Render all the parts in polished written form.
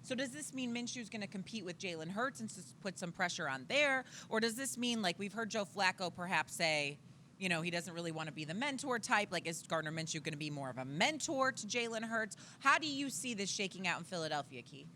So does this mean Minshew's going to compete with Jalen Hurts and put some pressure on there? Or does this mean, like we've heard Joe Flacco perhaps say, you know, he doesn't really want to be the mentor type. Like, is Gardner Minshew going to be more of a mentor to Jalen Hurts? How do you see this shaking out in Philadelphia, Key?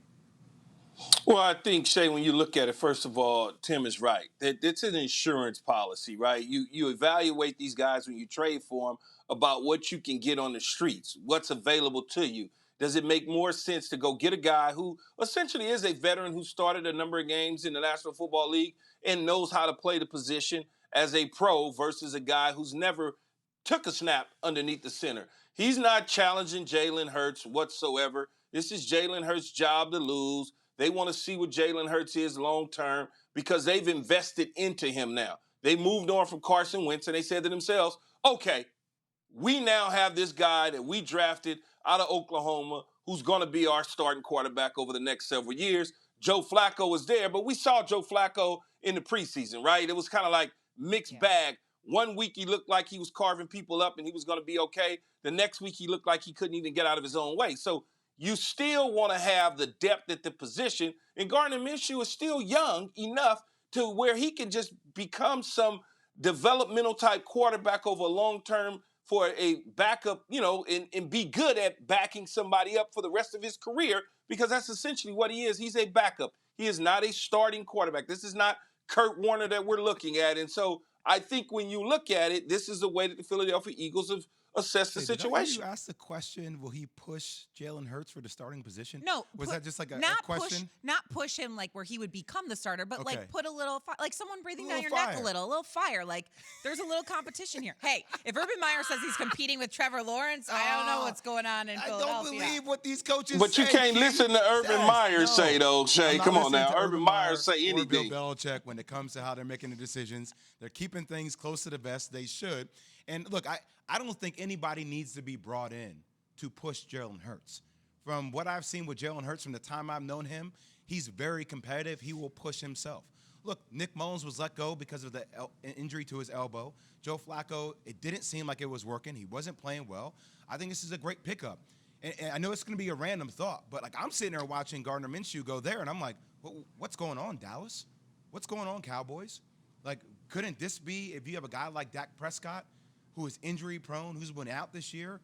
Well, I think, Shay, when you look at it, first of all, Tim is right. It's an insurance policy, right? You evaluate these guys when you trade for them about what you can get on the streets, what's available to you. Does it make more sense to go get a guy who essentially is a veteran who started a number of games in the National Football League and knows how to play the position as a pro versus a guy who's never took a snap underneath the center? He's not challenging Jalen Hurts whatsoever. This is Jalen Hurts' job to lose. They want to see what Jalen Hurts is long term because they've invested into him now. They moved on from Carson Wentz and they said to themselves, okay, we now have this guy that we drafted out of Oklahoma who's going to be our starting quarterback over the next several years. Joe Flacco was there, but we saw Joe Flacco in the preseason, right? It was kind of like mixed bag. One week he looked like he was carving people up and he was going to be okay. The next week he looked like he couldn't even get out of his own way. So you still want to have the depth at the position. And Gardner Minshew is still young enough to where he can just become some developmental type quarterback over a long term for a backup, you know, and be good at backing somebody up for the rest of his career, because that's essentially what he is. He's a backup. He is not a starting quarterback. This is not Kurt Warner that we're looking at. And so I think when you look at it, this is the way that the Philadelphia Eagles have assessed the situation. Did you ask the question, will he push Jalen Hurts for the starting position? No. Was that just like a Push, question? not push him like where he would become the starter, but like put a little, like someone breathing down your fire. neck a little fire. Like there's a little competition here. Hey, if Urban Meyer says he's competing with Trevor Lawrence, I don't know what's going on in Philadelphia. I don't believe what these coaches But say. you can't listen to Urban Meyer say, though, Shay. Come on now. Urban Meyer say anything. Or Bill Belichick when it comes to how they're making the decisions. They're keeping things close to the vest. They should. And look, I don't think anybody needs to be brought in to push Jalen Hurts. From what I've seen with Jalen Hurts from the time I've known him, he's very competitive. He will push himself. Look, Nick Mullins was let go because of the injury to his elbow. Joe Flacco, it didn't seem like it was working. He wasn't playing well. I think this is a great pickup. And I know it's going to be a random thought, but like I'm sitting there watching Gardner Minshew go there, and I'm like, what's going on, Dallas? What's going on, Cowboys? Like, couldn't this be, if you have a guy like Dak Prescott, who is injury prone, who's been out this year,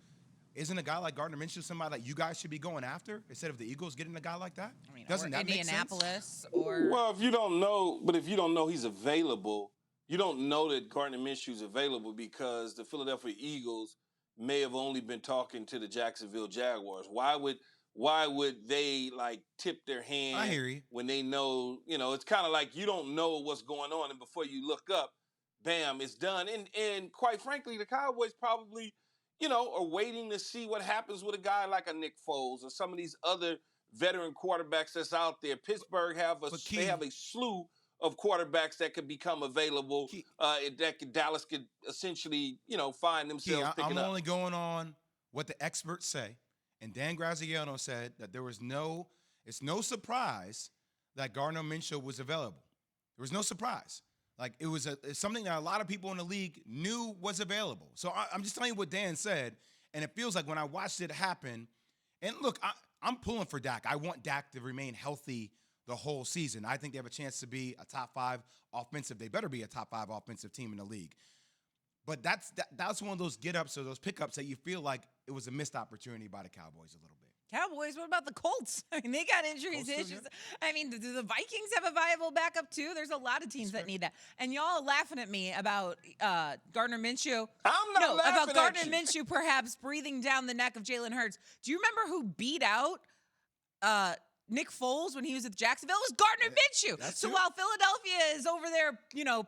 isn't a guy like Gardner Minshew somebody that you guys should be going after instead of the Eagles getting a guy like that? I mean, doesn't that Indianapolis make sense? or Well, if you don't know he's available, you don't know that Gardner Minshew's available because the Philadelphia Eagles may have only been talking to the Jacksonville Jaguars. Why would they like tip their hand I hear you. when they know, it's kind of like you don't know what's going on, and before you look up, bam, it's done. And quite frankly, the Cowboys probably, are waiting to see what happens with a guy like a Nick Foles or some of these other veteran quarterbacks that's out there. Pittsburgh they have a slew of quarterbacks that could become available. Dallas could essentially, find themselves picking up. I'm only going on what the experts say. And Dan Graziano said that it's no surprise that Gardner Minshew was available. There was no surprise. Like, it's something that a lot of people in the league knew was available. So I'm just telling you what Dan said, and it feels like when I watched it happen, and look, I'm pulling for Dak. I want Dak to remain healthy the whole season. I think they have a chance to be a top 5 offensive. They better be a top 5 offensive team in the league. But that's one of those get-ups or those pickups that you feel like it was a missed opportunity by the Cowboys a little bit. Cowboys, what about the Colts? I mean, they got injuries, issues. I mean, do the Vikings have a viable backup too? There's a lot of teams that need that. And y'all are laughing at me about Gardner Minshew. I'm not laughing about Gardner at you. Minshew perhaps breathing down the neck of Jalen Hurts. Do you remember who beat out Nick Foles when he was with Jacksonville? It was Gardner Minshew. So while Philadelphia is over there,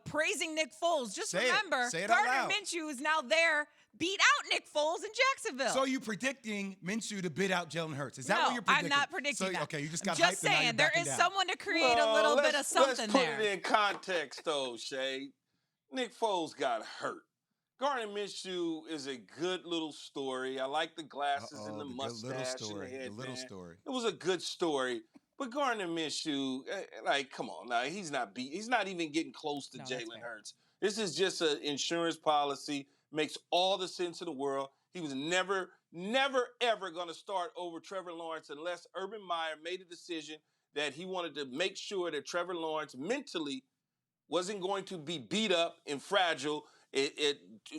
praising Nick Foles, just remember Gardner Minshew is now there. Beat out Nick Foles in Jacksonville. So you predicting Minshew to beat out Jalen Hurts? Is that what you're predicting? I'm not predicting that. Okay, you just got hyped. Just saying, there is someone to create a little bit of something there. Let's put it in context, though, Shay. Nick Foles got hurt. Gardner Minshew is a good little story. I like the glasses and the mustache and the headband. Little story. It was a good story. But Gardner Minshew, come on now. He's not even getting close to Jalen Hurts. This is just an insurance policy. Makes all the sense in the world. He was never never, ever going to start over Trevor Lawrence unless Urban Meyer made a decision that he wanted to make sure that Trevor Lawrence mentally wasn't going to be beat up and fragile.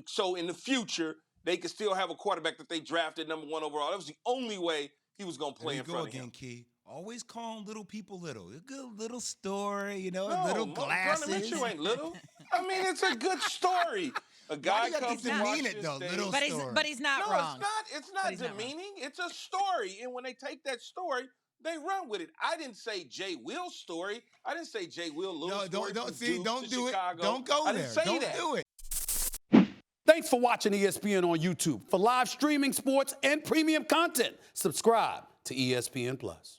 So in the future, they could still have a quarterback that they drafted number 1 overall. That was the only way he was going to play in front of him. Key. Always calling little people little. A good little story, No, little glasses. Gardner Minshew ain't little. I mean, it's a good story. A guy comes to Washington State. But he's not wrong. It's not demeaning. It's a story. And when they take that story, they run with it. I didn't say Jay Will's story. I didn't say Jay Will Lewis story. Don't do Chicago. it. Don't go there. I didn't say Don't that. do it. Thanks for watching ESPN on YouTube. For live streaming sports and premium content, subscribe to ESPN+.